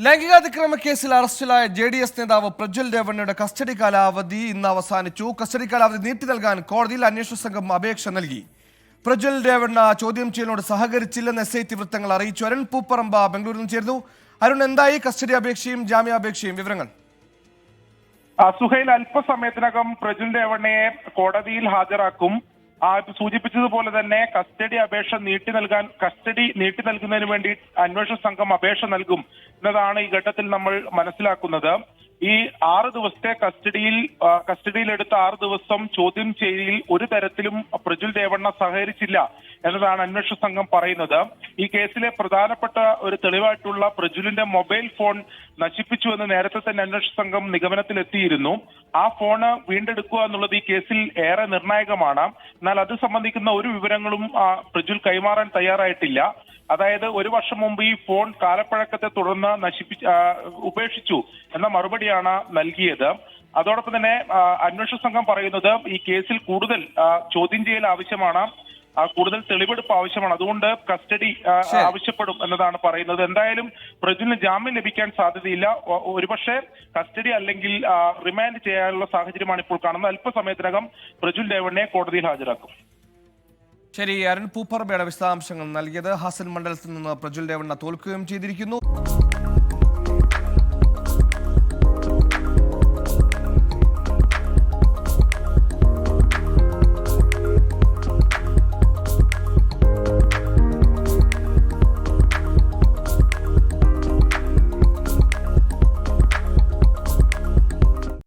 ലൈംഗികാതിക്രമ കേസിൽ അറസ്റ്റിലായ JDS നേതാവ് പ്രജ്വൽ രേവണ്ണയുടെ കസ്റ്റഡി കാലാവധി ഇന്ന് അവസാനിച്ചു. കസ്റ്റഡി കാലാവധി നീട്ടി നൽകാൻ കോടതിയിൽ അന്വേഷണ സംഘം അപേക്ഷ നൽകി. പ്രജ്വൽ രേവണ്ണ ചോദ്യം ചെയ്യലിനോട് സഹകരിച്ചില്ലെന്ന് SIT വൃത്തങ്ങൾ അറിയിച്ചു. അരുൺ പൂപ്പറമ്പ ബംഗളൂരിൽ നിന്ന് ചേർന്നു. അരുൺ, എന്തായി കസ്റ്റഡി അപേക്ഷയും ജാമ്യാപേക്ഷയും വിവരങ്ങൾ? സുഹൈൽ, അല്പസമയത്തിനകം പ്രജ്വൽ രേവണ്ണയെ കോടതിയിൽ ഹാജരാക്കും. സൂചിപ്പിച്ചതുപോലെ തന്നെ കസ്റ്റഡി നീട്ടി നൽകുന്നതിന് വേണ്ടി അന്വേഷണ സംഘം അപേക്ഷ നൽകും എന്നതാണ് ഈ ഘട്ടത്തിൽ നമ്മൾ മനസ്സിലാക്കുന്നത്. ഈ 6 ദിവസത്തെ കസ്റ്റഡിയിലെടുത്ത 6 ദിവസം ചോദ്യം ചെയ്യലിൽ ഒരു തരത്തിലും പ്രജ്വൽ രേവണ്ണ സഹകരിച്ചില്ല എന്നതാണ് അന്വേഷണ സംഘം പറയുന്നത്. ഈ കേസിലെ പ്രധാനപ്പെട്ട ഒരു തെളിവായിട്ടുള്ള പ്രജ്വലിന്റെ മൊബൈൽ ഫോൺ നശിപ്പിച്ചു എന്ന് നേരത്തെ തന്നെ അന്വേഷണ സംഘം നിഗമനത്തിലെത്തിയിരുന്നു. ആ ഫോണ് വീണ്ടെടുക്കുക എന്നുള്ളത് ഈ കേസിൽ ഏറെ നിർണായകമാണ്. എന്നാൽ അത് സംബന്ധിക്കുന്ന ഒരു വിവരങ്ങളും പ്രജ്വൽ കൈമാറാൻ തയ്യാറായിട്ടില്ല. അതായത് 1 വർഷം മുമ്പ് ഈ ഫോൺ കാലപ്പഴക്കത്തെ തുടർന്ന് ഉപേക്ഷിച്ചു എന്ന മറുപടിയാണ് നൽകിയത്. അതോടൊപ്പം തന്നെ അന്വേഷണ സംഘം പറയുന്നത് ഈ കേസിൽ കൂടുതൽ ചോദ്യം ചെയ്യൽ ആവശ്യമാണ്, കൂടുതൽ തെളിവെടുപ്പ് ആവശ്യമാണ്. അതുകൊണ്ട് കസ്റ്റഡി ആവശ്യപ്പെടും എന്നതാണ് പറയുന്നത്. എന്തായാലും പ്രജ്വലിന് ജാമ്യം ലഭിക്കാൻ സാധ്യതയില്ല. ഒരുപക്ഷെ കസ്റ്റഡി അല്ലെങ്കിൽ റിമാൻഡ് ചെയ്യാനുള്ള സാഹചര്യമാണ് ഇപ്പോൾ കാണുന്നത്. അല്പസമയത്തിനകം പ്രജ്വൽ രേവണ്ണയെ കോടതിയിൽ ഹാജരാക്കും. ശരി, അരുൺ പൂപ്പറമ്പയുടെ വിശദാംശങ്ങൾ നൽകിയത്. ഹാസൻ മണ്ഡലത്തിൽ നിന്ന് പ്രജ്വൽ രേവണ്ണ തോൽക്കുകയും ചെയ്തിരിക്കുന്നു.